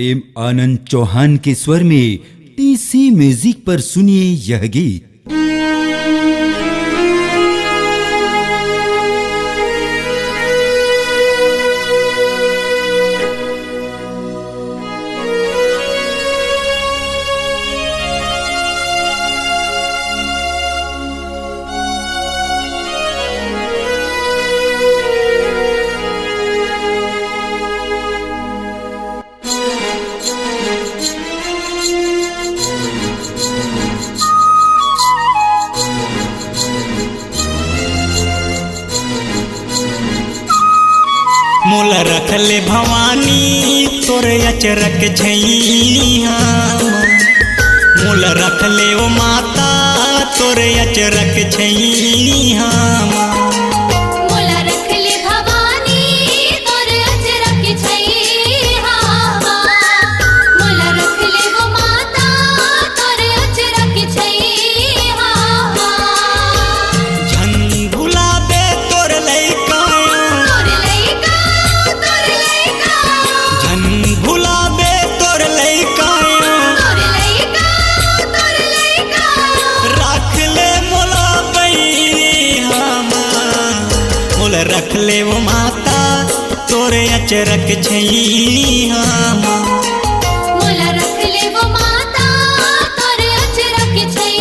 प्रेम आनंद चौहान के स्वर में टीसी म्यूजिक पर सुनिए यह गीत। मोल रखले भवानी तोरे अचरक छैया, मोल रखले ओ माता तोरे अचरक छैया। मोला रखले भवानी तोरे अचरक छैया, मोला रखले वो माता तोरे अचरक छैया। झन भुलाबे तोर लइका, झन भुलाबे तोर लइका, रख ले मोला बैहा, मोल रखले वो माता तोरे अचरक छैया। मोला रखले वो माता तोरे अचरक छैया।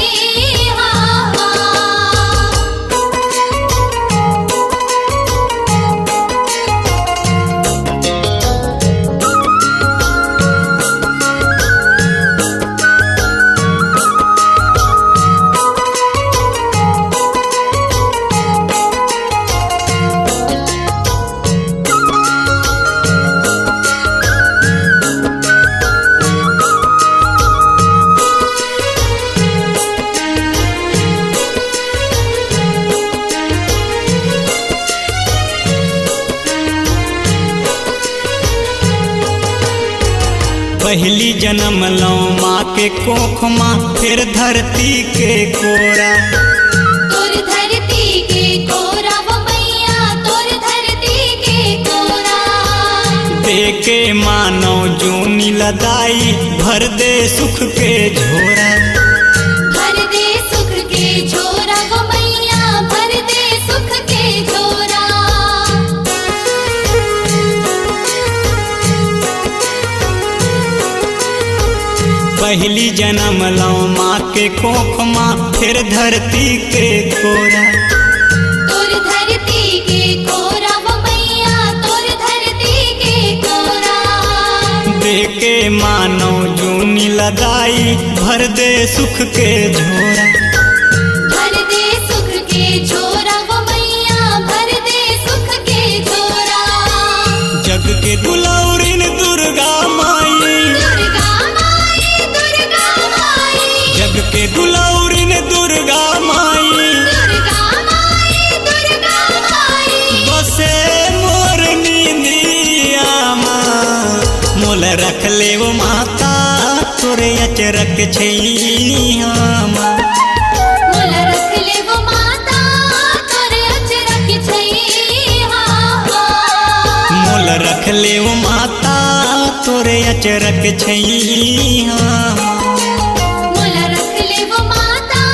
पहली जन्म लो माँ के कोख माँ, फिर धरती के कोरा, तोर धरती के कोरा वो मैया, तोर धरती के कोरा। दे के मानो जूनी लदाई, भर दे सुख के झोरा, भर दे सुख के झोरा वो मैया, भर दे सुख के झोरा। पहली जन्म लो माँ के कोख माँ, फिर धरती के कोरा, तोर धरती के कोरा वो मैया, तोर धरती के कोरा। दे के मानो जूनी लदाई, भर दे सुख के झोरा, भर दे सुख के झोरा वो मैया, भर दे सुख के झोरा। जग के दुलौरिन दुर्गा माई, दुर्गा माई, दुर्गा माई, जग के दुलौरिन दुर्गा माई, दुर्गा माई, दुर्गा माई। बसे मोर नींदिया माँ, मोल रख ले वो माता तोरे अचरक छैया। मोला रखले वो माता तोरे अचरक छैया। मोल रख ले वो माता तोरे अचरक छैया। मोला रखले वो माता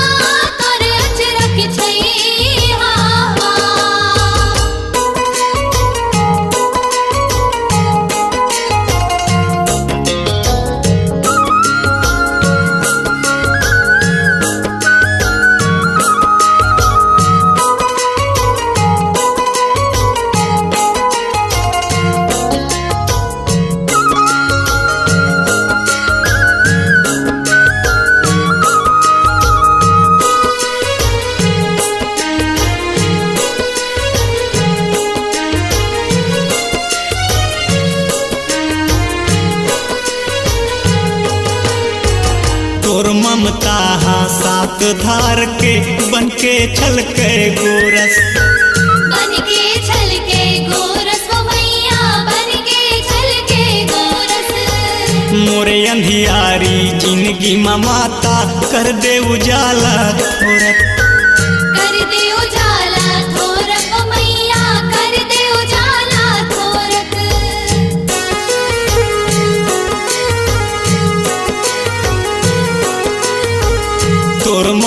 तोरे अचरक छैया। तोर ममता हा सात धार के, बन के छलके गोरस, बन के छलके गोरस वो मैया, बन के छलके गोरस। मोरे अंधियारी जिंदगी मा माता, कर दे उजाला थोरक, कर दे उजाला थोरक वो मैया, कर दे उजाला थोरक।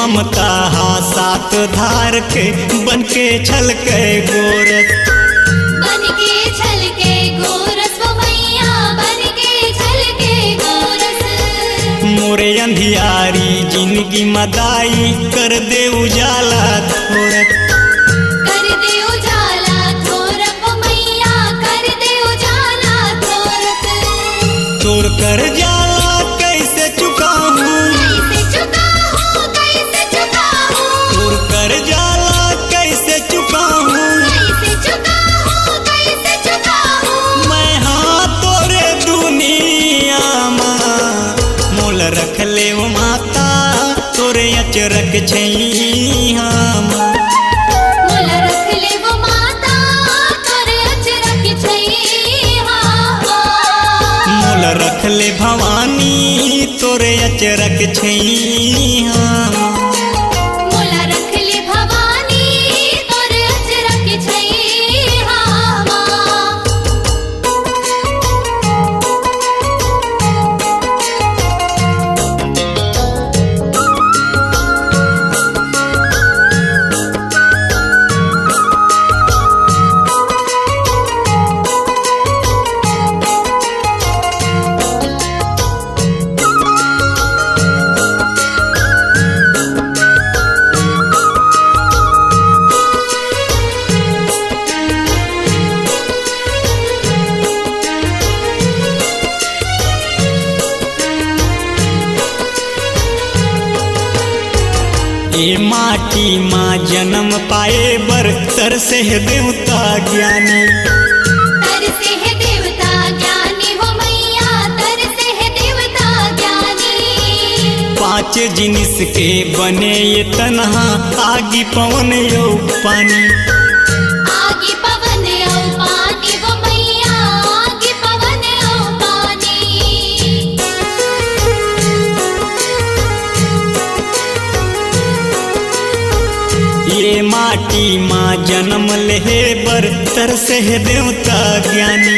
ममता हा सात धार के बन के छल के गोरस बन के छल के गोरस वो मैया बन के छल के गोरस मोरे अंधियारी जिंदगी मदाई कर दे उजाला थोरक कर दे उजाला थोरक वो मैया कर दे उजाला थोरक तोर कर जाला कैसे चुकाऊं कैसे चुका हूँ कैसे चुका हूँ तोर कर जाला कैसे चुकाऊं कैसे चुका हूँ कैसे चुका हूँ मैं हाँ तोरे दुनिया माँ मोल रख ले वो माता तोरे अचरक छैया माँ मोला रख ले वो माता तोरे अचरक छैया मोल रख ले भवानी तोरे अचरक छैया माँ मोला रख ले भवानी तोरे अचरक छैया ए माटी माँ जन्म पाए बर तरसे है देवता ज्ञानी तरसे है देवता ज्ञानी हो मैया तरसे है देवता ज्ञानी पांच जिनिस के बने ये तनहा आगी पवन यो पानी आगे पवन औ पानी वो मैया आगे पवन औ पानी ये माटी माँ जन्म ले बर तरसे है देवता ज्ञानी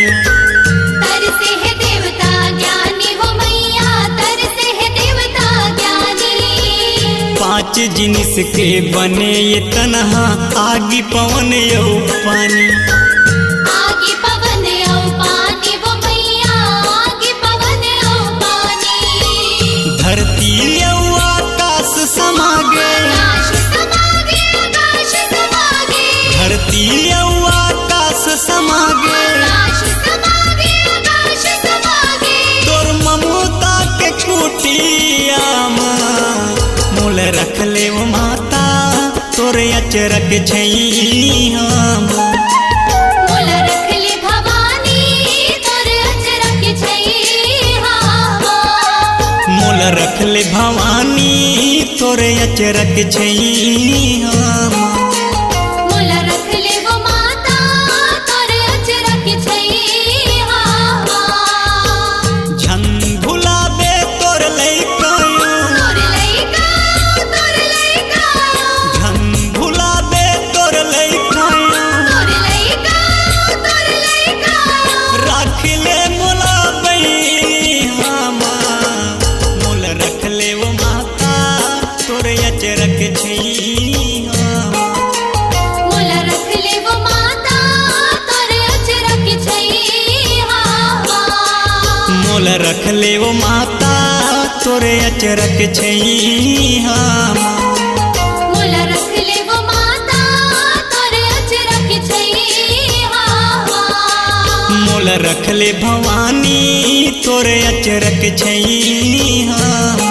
तरसे है देवता ज्ञानी हो मैया तरसे है देवता ज्ञानी पांच जिनिस के बने ये तनहा आगी पवन यो पानी आगे पवन औ पानी वो मैया आगे पवन औ पानी धरती यो आकाश समागे आकाश समागे आकाश समागे धरती यो आकाश समागे आकाश समागे आकाश समागे तोर ममता के कुटिया माँ मोल रख ले वो माता तोरे अचरक छैया माँ मोला रख ले भवानी तोरे अचरक छैया मोल रख ले भवानी तोरे अचरक छैया माँ मोला रख ले वो माता तोरे अचरक छैया झन भुलाबे तोर लइकायो तोर लइका झन भुलाबे तोर लइकायो तोर लइका राख ले मोला बैया माँ मोल रख ले वो माता तोरे अचरक छैया माँ मोला रख ले वो माता तोरे अचरक छैया मोल रख ले वो माता तोरे अचरक छैया माँ मोला रख ले वो माता तोरे अचरक छैया मोल रख ले भवानी तोरे अचरक छैया माँ